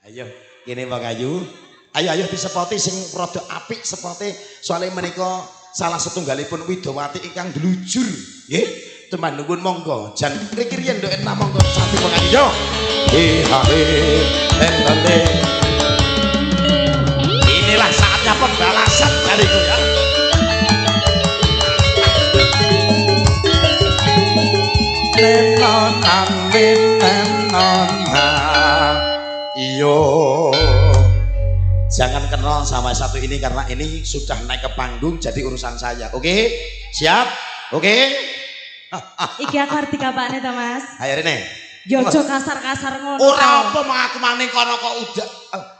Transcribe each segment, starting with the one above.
Ayo, kene Bang Ayu. Ayo disepoti sing rada apik sepote soalnya menika salah setunggalipun Widawati ingkang delujur. Nggih, teman nuwun monggo. Jan mriki riyen nduk enak monggo cantik Bang Ayu. Yo. Entende. Inilah saatnya pembalasan dariku ya. Nenon amin nenon ha. Iyo. Jangan kenal sama satu ini karena ini sudah naik ke panggung jadi urusan saya. Oke? Siap? Oke? Iki aku arti kapane ta, Mas? Ayo Rene. Yo aja kasar-kasar ngono. Ora apa mau aku maning kono kok udah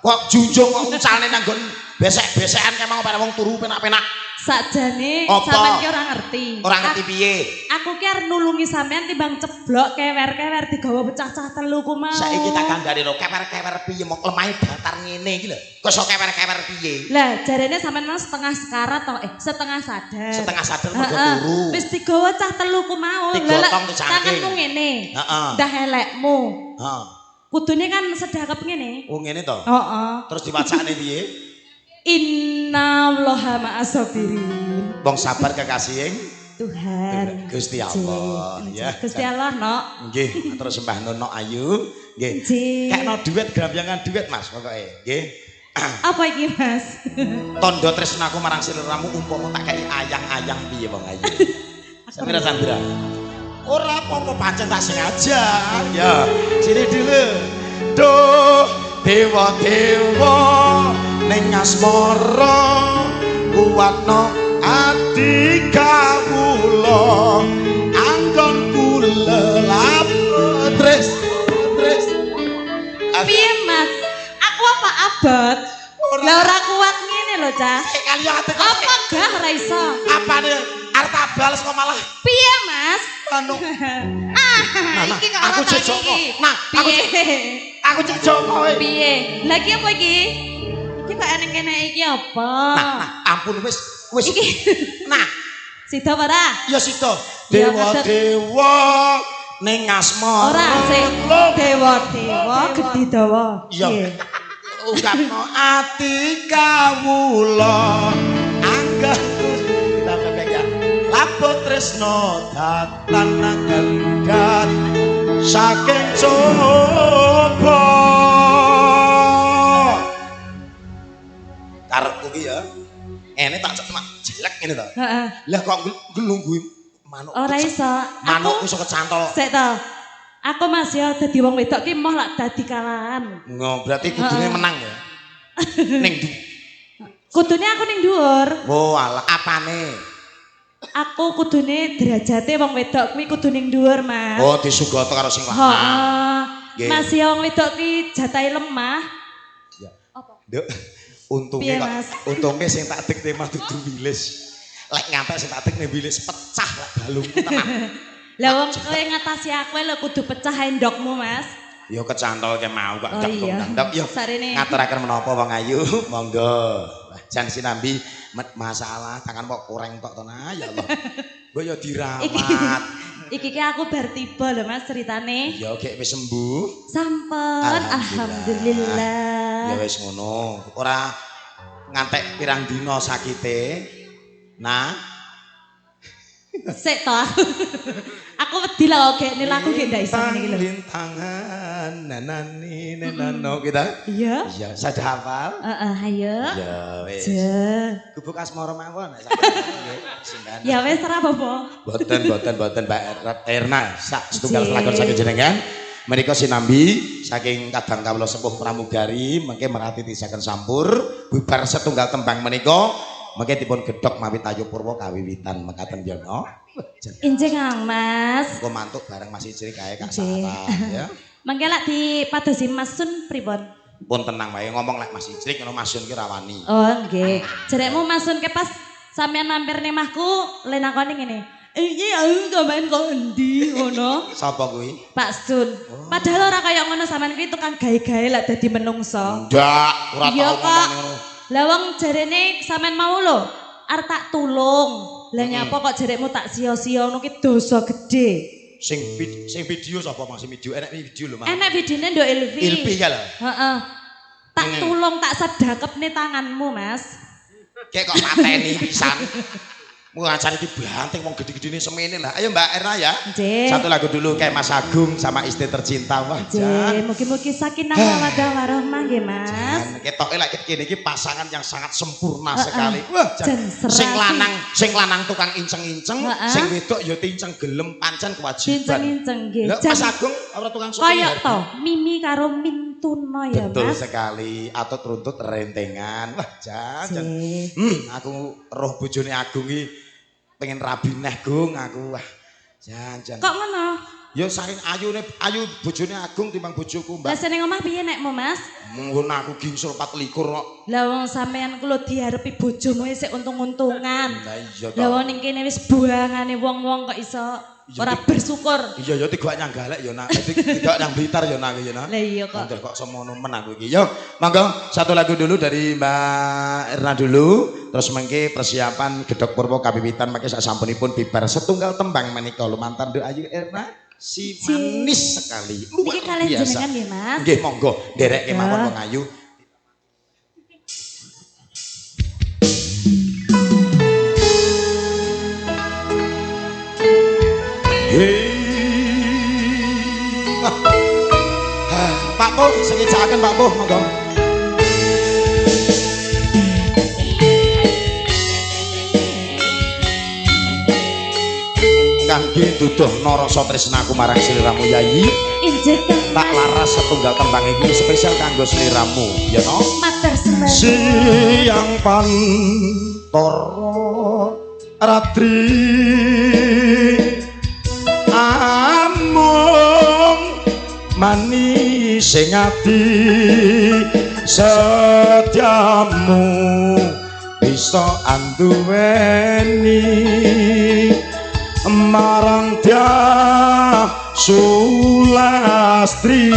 kok junjung kok uncalne nang nggon besek-besekan kemang pada wong turu penak-penak. Sakjane sampean ki ora ngerti. Ora ngerti piye? Aku ki arep nulungi sampean timbang ceblok kewer-kewer digawa pecah-pecah telu ku mau. Saiki tak kandhani lho kewer-kewer piye mok lemahe datar ngene iki lho. Kok iso kewer-kewer piye? Lah jarene sampean mau setengah sekarat to setengah sadar. Setengah sadar mergo turu. Wis digawa cah telu ku mau. Lah tanganmu ngene. Heeh. Ndah elekmu. Heeh. Kudune kan sedekap ngene. Oh ngene to? Heeh. Terus diwacane piye? Innallaha ma'as-sabirin. Wong sabar kekasih Tuhan. Gusti Allah ya. Gusti Allah, Nok. Nggih, terus Mbah Nono Ayu nggih. Kekno duit gramyangan duit Mas pokoke. Nggih. Apa iki, Mas? Tondo tresnaku marang sliramu umpama tak kei ayang-ayang piye Wong Ayu. Samira Sandra. Ora apa-apa pancen tak sengaja. Ya, sini dulu. Duh, dewa-dewa ning asmara kuwatno ati kawula anggon kula lapres. Piye, Mas? Aku apa abot? Lah ora kuat ngene lho, Cah. Kali ate kok. Apa gah ora iso? Apane arep tak bales kok malah Piye, Mas? anu. Iki kok aku ora cecok kok. Nah, aku cecok kowe. Piye? Lagi apa iki? Iki kok eneng kene iki apa? Nah, ampun wis Iki. Nah, Sida ora? ya sida. Ya, Dewa-dewa ning asmara. Ora sing dewa-dewa gedhi dawa. Iya. Ungkapno ati kawula anggah kita bebek ya. Laput tresno datan nanggat saking coba. Karepku ki ya. Ene tak cek jelek ngene to. Heeh. Lah kok nglungguhi manuk. Ora iso. Manuk iso kecantol. Sik to. Aku Mas ya dadi wong wedok ki moh lak dadi kalahan. Ngo, berarti kudune menang ya. Ning ndi? Kudune aku ning dhuwur. Oh, alah apane? Aku kudune derajate wong wedok kuwi kudu ning dhuwur, Mas. Oh, disugoto karo sing lanang. Heeh. Nggih. Mas ya wong wedok ki jatahe lemah. Ya. Apa? Nduk. Piye, Untungnya Mas? kok untungnya sing tak dikte mah dudu wilis. Lek ngantek sing tak dikte wilis pecah lek balungku tenan. Lah wong kowe ngatasi aku lho kudu pecah endokmu, Mas. Ya kecantol ke mau kok Oh, iya. ndok. Yo. Sarene. Ngaturaken menapa Wong Ayu? Monggo. Jan sinambi masalah tangan kok kurang tok to nah ya Allah. Mbok yo dirawat. Iki ki aku bar tiba lho Mas ceritane. Ya kek wis sembuh. Sampun, Ya alhamdulillah. wis ngono. Ora ngantek pirang dina sakite. Nah, Sik to. Aku wedi lah kok gek laku gek ndak iso ngene iki lho. Lintangan nanani nenano kita. Iya. Iya, saya hafal. Heeh, ayo. Ya wis. Je. Gubuk asmara mawon. Ya wis ora apa-apa. Boten Mbak Erna sak setunggal lakon saking jenengan. Menika sinambi saking kadang kawula sepuh pramugari mengke merati tisaken sampur bubar setunggal tembang menika mengke dipun gedhok mawi Tayu Purwa kawiwitan mekaten ya no. Injing Kang Mas. Engko mantuk bareng Mas Ijri kae Kak Nggih. Sarah ya. Mangke lak dipadosi Mas Sun pripun? Pun tenang wae ngomong lek Mas Ijri ngono Mas Sun ki rawani. Oh nggih. Jerekmu Mas Sun ke pas sampean mampir ning mahku lenakone ngene. Iki aku main kok endi ngono. Sapa kuwi? Pak Sun. Padahal ora kaya ngono sampean kuwi tukang gawe-gawe lek dadi menungso. Ndak, ora Iya, tau Kak. ngomong ngono. Lah wong jarene sampean mau lho arep tak tulung. Lah nyapa kok jarekmu tak sia-sia ngono ki dosa gedhe. Sing video sapa Mas video? Enek video lho Mas. Enek videone nduk Ilvi. Ilpi ya lho. Heeh. tak tulung tak sedekepne tanganmu, Mas. Kayak kok pateni pisan. Mau acara iki banting wong gede-gedene semene lah. Ayo Mbak Erna ya. Nggih. Satu lagu dulu kayak Mas Agung sama istri tercinta. Wah, Jan. Mugi-mugi sakinah mawaddah warahmah nggih, Mas. Jan, ketoke lek kene iki pasangan yang sangat sempurna sekali. Wah, Jan, sing lanang tukang inceng-inceng, sing wedok ya tinceng gelem pancen kewajiban. Inceng-inceng nggih. Mas Agung ora tukang suci. Kaya to, Mimi karo Mintuno ya, Mas. Betul sekali. Atut runtut rentengan. Wah, Jan. Aku roh bojone Agung iki pengen rabi neh Gung aku. Wah, Jan. Kok ngono? Ya saking ayu bojone Agung timbang bojoku, Mbak. Lah seneng omah piye nekmu, Mas? Mun aku gingsul 24 kok. Lah wong sampean kulo diarepi bojomu sik untung-untungan. Lah iya to. Lah wong ning kene wis buangane wong-wong kok iso ora bersyukur. Iya ya tiga nyang galek ya nak. Tiga nyang Blitar ya nak ya nak. Lah iya kok. Anjir kok semono men aku iki. Yo, monggo satu lagu dulu dari Mbak Erna dulu. Terus mengke persiapan Gedhog Purwo kawiwitan mengke sak sampunipun bibar setunggal tembang menika lumantar doa Ayu Erna si manis sekali. Luar biasa. Iki jenengan nggih, Mas. Nggih monggo nderek kemawon wong ayu. Pak Po, sekejakaken Pak Po, monggo. Kangge duduh narasa tresnaku marang sliramu Yayi. Injih tak laras setunggal tembang iki spesial kanggo sliramu, ya no? Matur semene. Siang pantoro ratri amung manis sing ati setiamu bisa anduweni marang dia Sulastri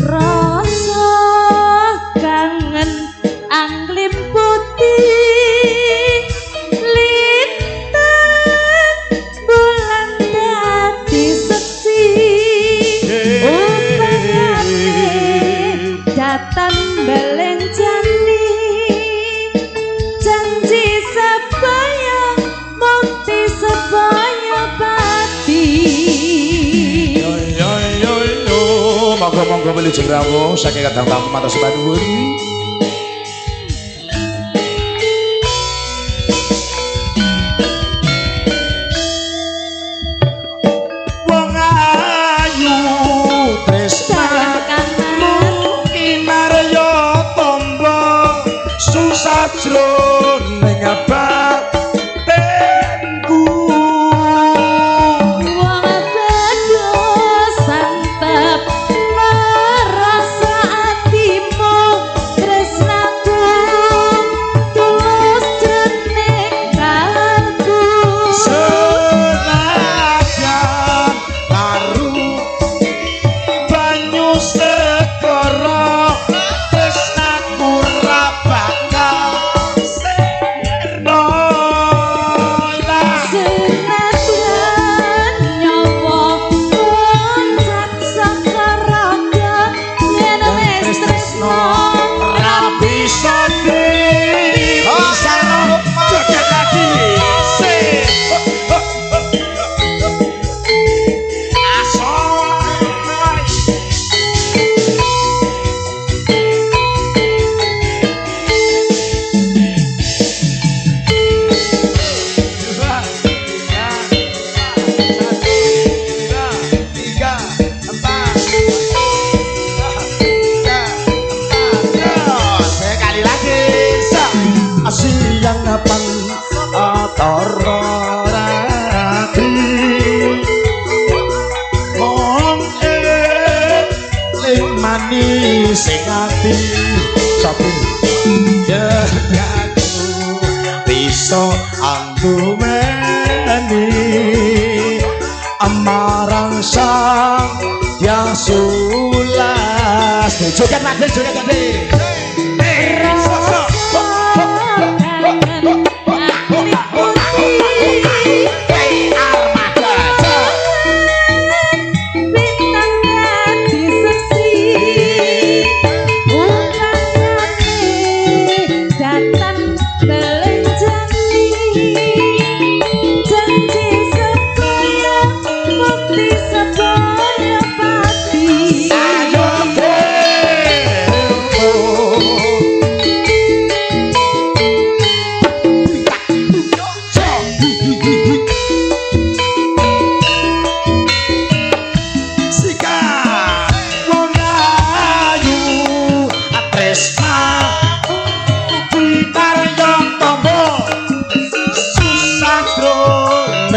rasa kangen anglim putih lintang bulan dadi seksi upayane datang belenjani janji sebaya mukti sebaya pati monggo-monggo wilujeng rawuh saking kadang tamu matur sepanuwun. Wong ayu tresnamu kinarya tombo susah jroning batenku. Sing ati sapi ya aku bisa andumeni amarang sang yang sulas joget lagi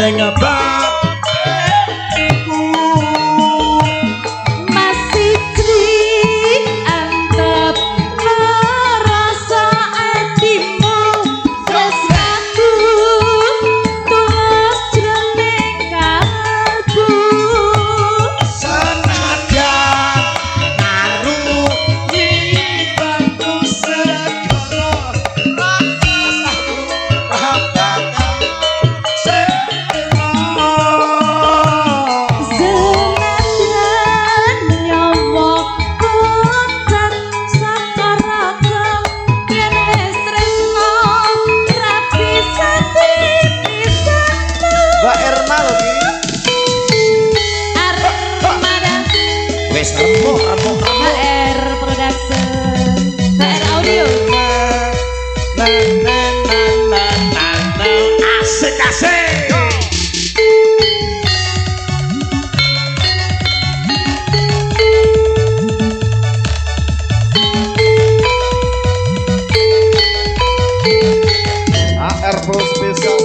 ning batinku masih cri antep ngerasa atimu tresnaku tulus jroning kalbu senadyan ngarungi bangku segara rasaku senadyan nyawa koncan sakaraga yen wis tresno rapi satipisana Mbak Erna lho iki Armada wis remuk HR Production HR Audio asik asik AR Pro Spesial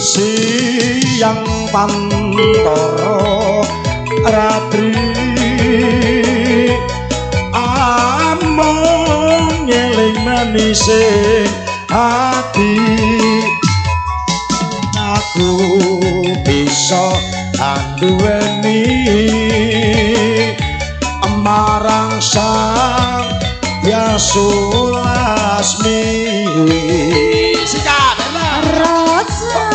siang pantoro ratri among nyeling manise hati aku bisa anduweni marang sang Yasulasmi sikat rasa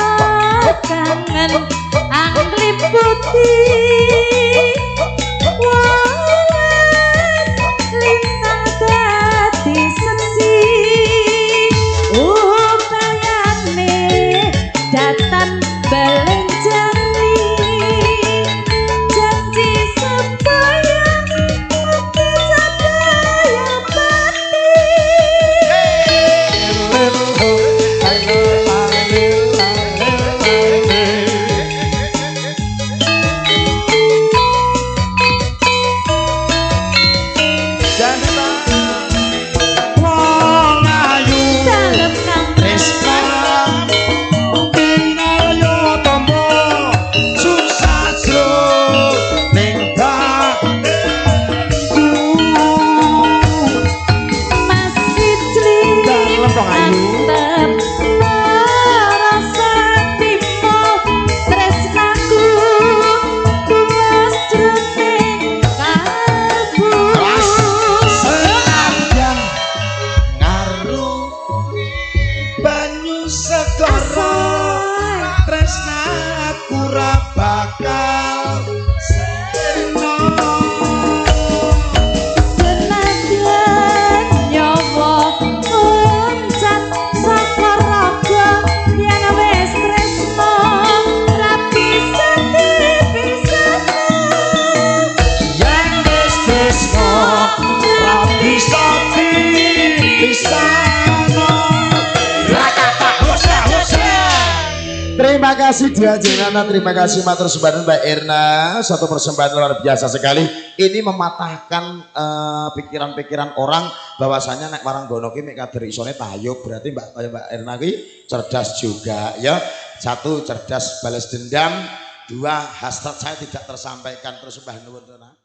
kangen angklip putih wawan lintang dadi seksi upayane datan belenjani janji sembayang mati sadaya pati dalem kampres masih cri antep ngerasa timu tresnaku tulus jroning kalbu banyu segara tresnaku ra bakal seno senadyan nyawa koncan sakaraga yen wis tresno rapi satipisana yang tresno ra bisa dipisahno Terima kasih Dianjenana, terima kasih matur sembahan Mbak Erna, satu persembahan luar biasa sekali. Ini mematahkan pikiran-pikiran orang bahwasanya nek warang gono ki mek kader isone tayub, berarti Mbak Erna ki cerdas juga ya. Satu cerdas balas dendam, dua hasrat saya tidak tersampaikan terus Mbah nuwun.